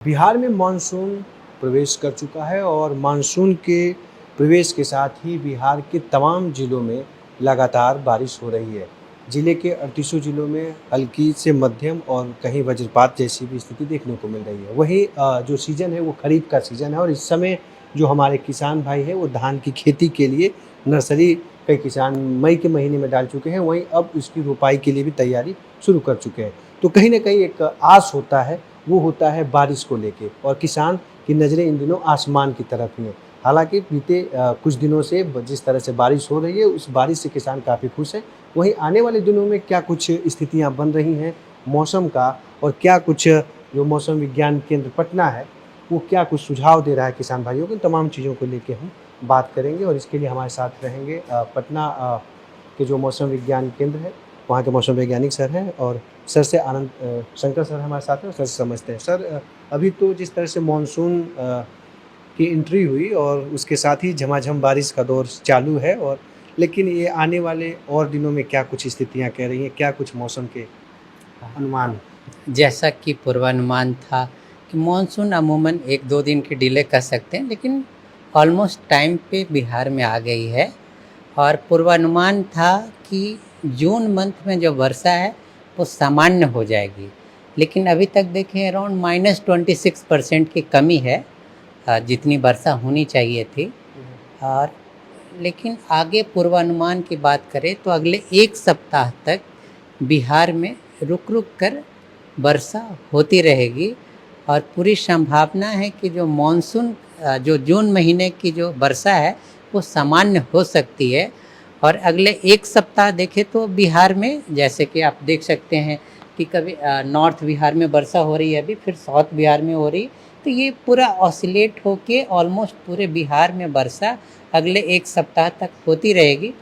बिहार में मानसून प्रवेश कर चुका है और मानसून के प्रवेश के साथ ही बिहार के तमाम ज़िलों में लगातार बारिश हो रही है। ज़िले के 38 ज़िलों में हल्की से मध्यम और कहीं वज्रपात जैसी भी स्थिति देखने को मिल रही है। वहीं जो सीज़न है वो खरीफ का सीज़न है और इस समय जो हमारे किसान भाई हैं वो धान की खेती के लिए नर्सरी कई किसान मई के महीने में डाल चुके हैं, वहीं अब इसकी रोपाई के लिए भी तैयारी शुरू कर चुके हैं। तो कहीं न कहीं एक आस होता है, वो होता है बारिश को लेके और किसान की नज़रें इन दिनों आसमान की तरफ ही हैं। हालाँकि बीते कुछ दिनों से जिस तरह से बारिश हो रही है, उस बारिश से किसान काफ़ी खुश हैं। वहीं आने वाले दिनों में क्या कुछ स्थितियाँ बन रही हैं मौसम का और क्या कुछ जो मौसम विज्ञान केंद्र पटना है, वो क्या कुछ सुझाव दे रहा है किसान भाइयों को, इन तमाम चीज़ों को लेके हम बात करेंगे और इसके लिए हमारे साथ रहेंगे पटना के जो मौसम विज्ञान केंद्र है, वहाँ के मौसम वैज्ञानिक सर हैं और सर से आनंद शंकर सर हमारे साथ हैं और सर से समझते हैं। सर अभी तो जिस तरह से मानसून की एंट्री हुई और उसके साथ ही झमाझम बारिश का दौर चालू है और लेकिन ये आने वाले और दिनों में क्या कुछ स्थितियाँ कह रही हैं? क्या कुछ मौसम के अनुमान? जैसा कि पूर्वानुमान था कि मानसून अमूमन 1-2 दिन की डिले कर सकते हैं, लेकिन ऑलमोस्ट टाइम पे बिहार में आ गई है। और पूर्वानुमान था कि जून मंथ में जो वर्षा है वो सामान्य हो जाएगी, लेकिन अभी तक देखें अराउंड -26% की कमी है जितनी वर्षा होनी चाहिए थी। और लेकिन आगे पूर्वानुमान की बात करें तो अगले 1 सप्ताह तक बिहार में रुक रुक कर वर्षा होती रहेगी और पूरी संभावना है कि जो मानसून जो जून महीने की जो वर्षा है वो सामान्य हो सकती है। और अगले 1 सप्ताह देखें तो बिहार में जैसे कि आप देख सकते हैं कि कभी नॉर्थ बिहार में वर्षा हो रही है, अभी फिर साउथ बिहार में हो रही, तो ये पूरा ऑसिलेट होके ऑलमोस्ट पूरे बिहार में वर्षा अगले 1 सप्ताह तक होती रहेगी।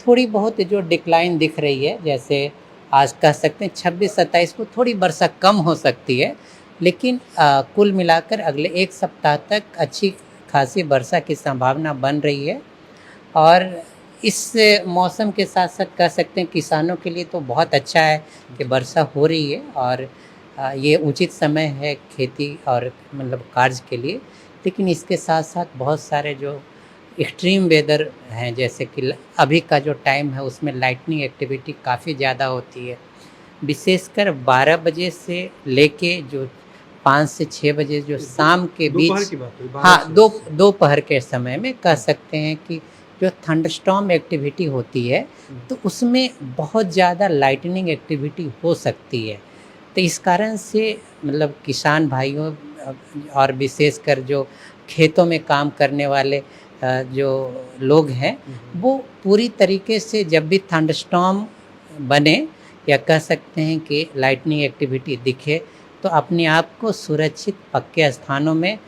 थोड़ी बहुत जो डिक्लाइन दिख रही है, जैसे आज कह सकते हैं 26-27 को थोड़ी वर्षा कम हो सकती है, लेकिन कुल मिलाकर अगले 1 सप्ताह तक अच्छी खासी वर्षा की संभावना बन रही है। और इस मौसम के साथ साथ कह सकते हैं किसानों के लिए तो बहुत अच्छा है कि वर्षा हो रही है और ये उचित समय है खेती और मतलब कार्य के लिए। लेकिन इसके साथ साथ बहुत सारे जो एक्सट्रीम वेदर हैं, जैसे कि अभी का जो टाइम है उसमें लाइटनिंग एक्टिविटी काफ़ी ज़्यादा होती है, विशेषकर 12 बजे से लेके जो 5 से 6 बजे जो शाम के दोपहर बीच, की बात हुई, 12 हाँ, से दोपहर के समय में कह सकते हैं कि जो थंडरस्टॉर्म एक्टिविटी होती है तो उसमें बहुत ज़्यादा लाइटनिंग एक्टिविटी हो सकती है। तो इस कारण से मतलब किसान भाइयों और विशेषकर जो खेतों में काम करने वाले जो लोग हैं, वो पूरी तरीके से जब भी थंडरस्टॉर्म बने या कह सकते हैं कि लाइटनिंग एक्टिविटी दिखे तो अपने आप को सुरक्षित पक्के स्थानों में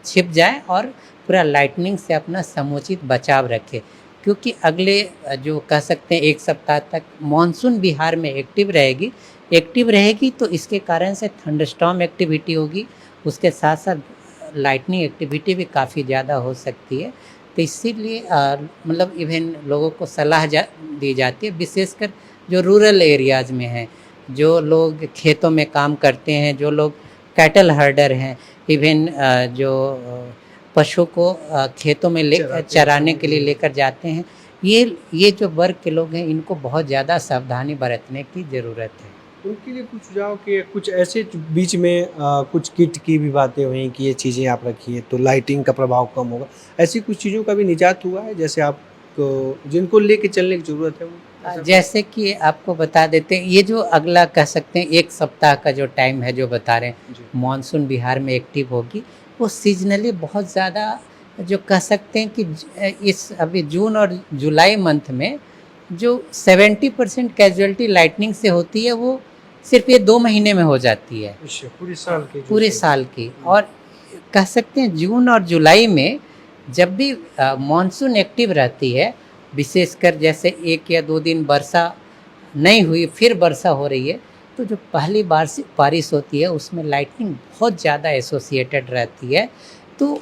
छिप जाए और पूरा लाइटनिंग से अपना समुचित बचाव रखे, क्योंकि अगले जो कह सकते हैं 1 सप्ताह तक मानसून बिहार में एक्टिव रहेगी तो इसके कारण से थंडरस्टॉर्म एक्टिविटी होगी, उसके साथ साथ लाइटनिंग एक्टिविटी भी काफ़ी ज़्यादा हो सकती है। तो इसीलिए मतलब इवन लोगों को सलाह दी जाती है, विशेषकर जो रूरल एरियाज़ में हैं, जो लोग खेतों में काम करते हैं, जो लोग कैटल हर्डर हैं, इवन जो पशु को खेतों में चराने के लिए लेकर जाते हैं, ये जो वर्ग के लोग हैं इनको बहुत ज़्यादा सावधानी बरतने की ज़रूरत है। उनके लिए कुछ सुझाव के कुछ ऐसे बीच में कुछ किट की भी बातें हुई कि ये चीज़ें आप रखिए तो लाइटिंग का प्रभाव कम होगा। ऐसी कुछ चीज़ों का भी निजात हुआ है जैसे आपको जिनको लेके चलने की ज़रूरत है वो? ऐसा जैसे कि आपको बता देते हैं, ये जो अगला कह सकते हैं 1 सप्ताह का जो टाइम है जो बता रहे हैं, जी। मानसून बिहार में एक्टिव होगी, वो सीज़नली बहुत ज़्यादा जो कह सकते हैं कि इस अभी जून और जुलाई मंथ में जो 70% कैजुअल्टी लाइटनिंग से होती है, वो सिर्फ़ ये 2 महीने में हो जाती है। अच्छा, पूरे साल के जो पूरे साल की। और कह सकते हैं जून और जुलाई में जब भी मानसून एक्टिव रहती है, विशेषकर जैसे 1 या 2 दिन वर्षा नहीं हुई फिर वर्षा हो रही है, तो जो पहली बारिश होती है उसमें लाइटनिंग बहुत ज़्यादा एसोसिएटेड रहती है। तो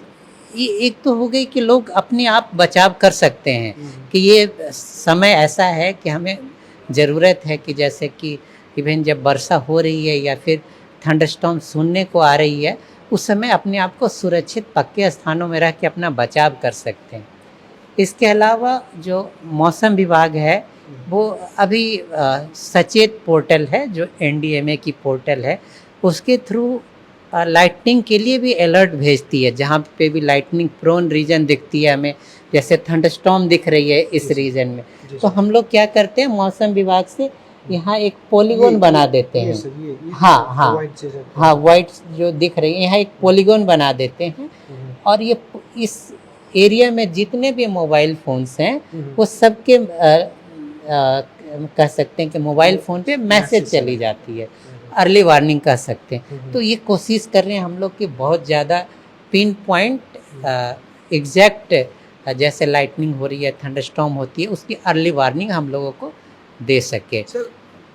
ये एक तो हो गई कि लोग अपने आप बचाव कर सकते हैं कि ये समय ऐसा है कि हमें ज़रूरत है कि जैसे कि इवन जब वर्षा हो रही है या फिर थंडरस्टॉर्म सुनने को आ रही है, उस समय अपने आप को सुरक्षित पक्के स्थानों में रह के अपना बचाव कर सकते हैं। इसके अलावा जो मौसम विभाग है वो अभी सचेत पोर्टल है जो एनडीएमए की पोर्टल है, उसके थ्रू लाइटनिंग के लिए भी अलर्ट भेजती है। जहाँ पे भी लाइटनिंग प्रोन रीजन दिखती है हमें, जैसे थंडरस्टॉर्म दिख रही है इस रीजन में, तो हम लोग क्या करते हैं मौसम विभाग से यहाँ एक पॉलीगोन बना देते हैं। हाँ हाँ हाँ, वाइट जो दिख रही है यहाँ एक पॉलीगोन बना देते हैं, और ये इस एरिया में जितने भी मोबाइल फ़ोन्स हैं वो सबके कह सकते हैं कि मोबाइल फ़ोन पे मैसेज चली जाती है, अर्ली वार्निंग कह सकते हैं। तो ये कोशिश कर रहे हैं हम लोग कि बहुत ज़्यादा पिन पॉइंट एग्जैक्ट जैसे लाइटनिंग हो रही है, थंडरस्टॉर्म होती है, उसकी अर्ली वार्निंग हम लोगों को दे सके। सर,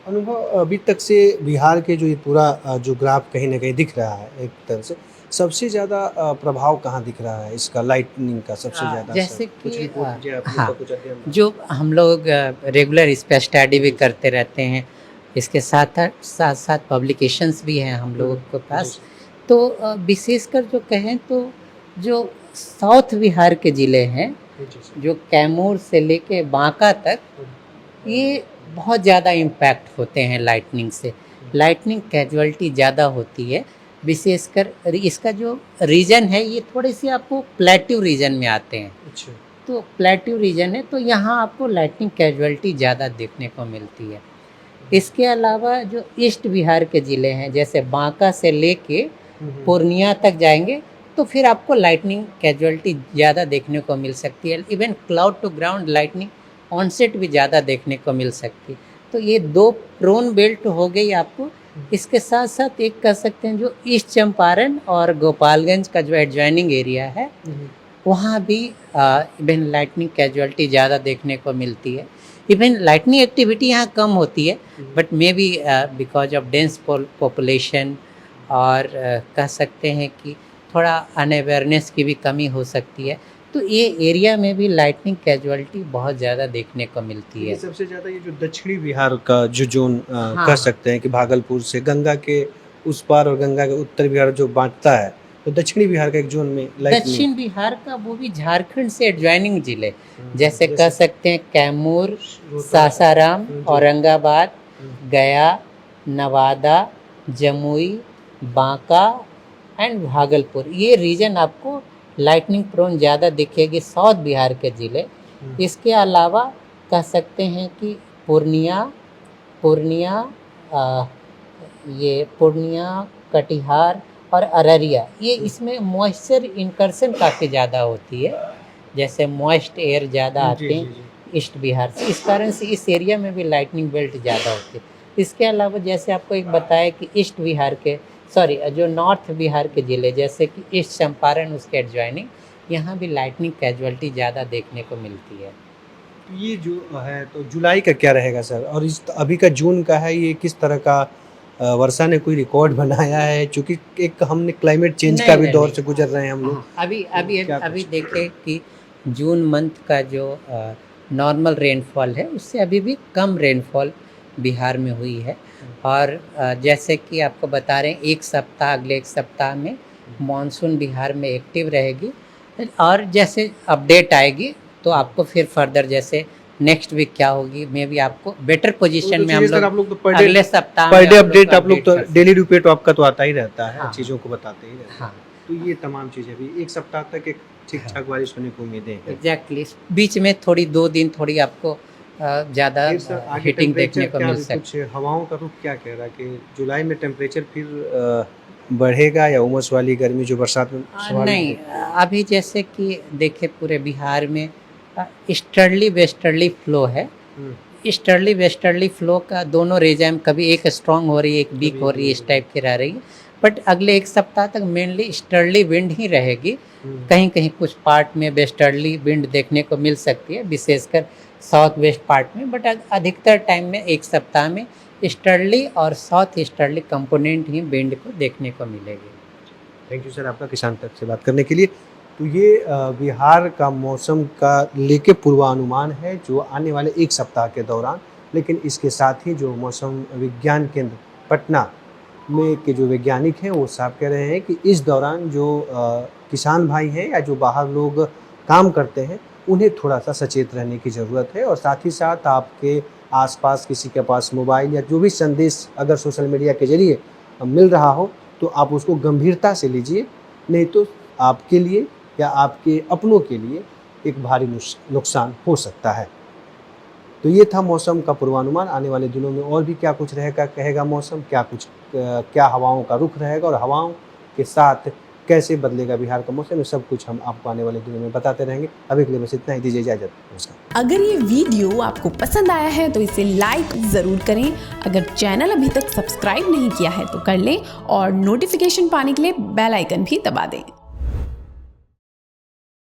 अनुभव अभी तक से बिहार के जो ये पूरा जो ग्राफ कहीं ना कहीं दिख रहा है, एक तरह से सबसे ज़्यादा प्रभाव कहाँ दिख रहा है इसका, लाइटनिंग का सबसे ज़्यादा? जैसे कुछ कि रिपोर्ट मुझे आप हाँ, कुछ अध्ययन? जो हम लोग रेगुलर इस पर स्टडी भी करते रहते हैं, इसके साथ साथ पब्लिकेशंस भी हैं हम लोगों के पास। तो विशेषकर जो कहें तो जो साउथ बिहार के ज़िले हैं, जो कैमूर से लेके बांका तक, ये बहुत ज़्यादा इम्पैक्ट होते हैं लाइटनिंग से। लाइटनिंग कैजुअलिटी ज़्यादा होती है, विशेषकर इसका जो रीजन है ये थोड़े से आपको प्लेट्यू रीजन में आते हैं। अच्छा, तो प्लेट्यू रीजन है तो यहाँ आपको लाइटनिंग कैजुअलिटी ज़्यादा देखने को मिलती है। इसके अलावा जो ईस्ट बिहार के ज़िले हैं, जैसे बांका से लेके पूर्णिया तक जाएंगे, तो फिर आपको लाइटनिंग कैजुअलिटी ज़्यादा देखने को मिल सकती है। Even cloud to ground lightning onset भी ज़्यादा देखने को मिल सकती है। तो ये दो प्रोन बेल्ट हो गई आपको। इसके साथ साथ एक कह सकते हैं जो ईस्ट चंपारण और गोपालगंज का जो एडजॉइनिंग एरिया है, वहाँ भी इवन लाइटनिंग कैजुअलिटी ज़्यादा देखने को मिलती है। इवन लाइटनिंग एक्टिविटी यहाँ कम होती है, but may be because of dense population, और कह सकते हैं कि थोड़ा अनअवेयरनेस की भी कमी हो सकती है। तो ये एरिया में भी लाइटनिंग कैजुअलिटी बहुत ज़्यादा देखने को मिलती है। सबसे ज़्यादा ये जो दक्षिणी बिहार का जो जोन हाँ, कह सकते हैं कि भागलपुर से गंगा के उस पार और गंगा के उत्तर बिहार जो बांटता है, तो दक्षिणी बिहार का एक जोन में लाइटनिंग। दक्षिण बिहार का वो भी झारखंड से एडजॉइनिंग जिले, जैसे कह सकते हैं कैमूर, सासाराम, औरंगाबाद, गया, नवादा, जमुई, बांका एंड भागलपुर, ये रीजन आपको लाइटनिंग प्रोन ज़्यादा दिखेगी, साउथ बिहार के ज़िले। इसके अलावा कह सकते हैं कि पूर्णिया, ये पूर्णिया, कटिहार और अररिया, ये इसमें मॉइस्चर इनकर्सन काफ़ी ज़्यादा होती है, जैसे मॉइस्ट एयर ज़्यादा आते हैं ईस्ट बिहार से, इस कारण से इस एरिया में भी लाइटनिंग बेल्ट ज़्यादा होती है। इसके अलावा जैसे आपको एक बताया कि ईस्ट बिहार के जो नॉर्थ बिहार के ज़िले, जैसे कि ईस्ट चंपारण उसके एडजॉइनिंग, यहाँ भी लाइटनिंग कैजुअलिटी ज़्यादा देखने को मिलती है। ये जो है तो जुलाई का क्या रहेगा सर, और इस अभी का जून का है, ये किस तरह का वर्षा ने कोई रिकॉर्ड बनाया है? क्योंकि एक हमने क्लाइमेट चेंज का भी दौर से गुजर रहे हैं हम लोग। अभी देखें कि जून मंथ का जो नॉर्मल रेनफॉल है उससे अभी भी कम रेनफॉल बिहार में हुई है। और जैसे कि आपको बता रहे हैं अगले एक सप्ताह में मानसून बिहार में एक्टिव रहेगी, और जैसे अपडेट आएगी तो आपको फिर फर्दर जैसे नेक्स्ट वीक क्या होगी, मे भी आपको बेटर पोजीशन में हम लोग तो अगले सप्ताह पर डे में अपडेट आप लोग तो डेली रिपोर्ट आपका तो आता ही रहता है, हाँ, चीज़ों को बताते ही रहते हैं। हाँ, तो ये तमाम चीज़ें भी एक सप्ताह तक एक ठीक ठाक बारिश होने को उम्मीदें हैं। एग्जैक्टली, बीच में थोड़ी 2 दिन थोड़ी आपको ज़्यादा हीटिंग देखने को मिल सकती है। कुछ हवाओं का रुख क्या कह रहा है कि जुलाई में टेम्परेचर फिर बढ़ेगा या उमस वाली गर्मी जो बरसात में नहीं, अभी जैसे कि देखिए पूरे बिहार में ईस्टर्ली वेस्टर्ली फ्लो है। ईस्टर्ली वेस्टर्ली फ्लो का दोनों रीजन, कभी एक स्ट्रांग हो रही है, एक वीक हो रही है, इस टाइप की रह रही है। बट अगले एक सप्ताह तक मेनली ईस्टर्ली विंड ही रहेगी। कहीं कहीं कुछ पार्ट में वेस्टर्ली विंड देखने को मिल सकती है, विशेषकर साउथ वेस्ट पार्ट में, बट अधिकतर टाइम में एक सप्ताह में ईस्टर्ली और साउथ ईस्टर्ली कंपोनेंट ही विंड को देखने को मिलेगी। थैंक यू सर आपका किसान तक से बात करने के लिए। तो ये बिहार का मौसम का लेके पूर्वानुमान है जो आने वाले एक सप्ताह के दौरान, लेकिन इसके साथ ही जो मौसम विज्ञान केंद्र पटना में के जो वैज्ञानिक हैं वो साफ कह रहे हैं कि इस दौरान जो किसान भाई हैं या जो बाहर लोग काम करते हैं उन्हें थोड़ा सा सचेत रहने की ज़रूरत है। और साथ ही साथ आपके आसपास किसी के पास मोबाइल या जो भी संदेश अगर सोशल मीडिया के ज़रिए मिल रहा हो तो आप उसको गंभीरता से लीजिए, नहीं तो आपके लिए या आपके अपनों के लिए एक भारी नुकसान हो सकता है। तो ये था मौसम का पूर्वानुमान। आने वाले दिनों में और भी क्या कुछ रहेगा कहेगा मौसम, क्या हवाओं का रुख रहेगा और हवाओं के साथ कैसे बदलेगा बिहार का मौसम, ये सब कुछ हम आपको आने वाले दिनों में बताते रहेंगे। अभी के लिए बस इतना ही, दीजिए इजाज़त, नमस्कार। अगर ये वीडियो आपको पसंद आया है तो इसे लाइक ज़रूर करें। अगर चैनल अभी तक सब्सक्राइब नहीं किया है तो कर लें और नोटिफिकेशन पाने के लिए बेल आइकन भी दबा दें।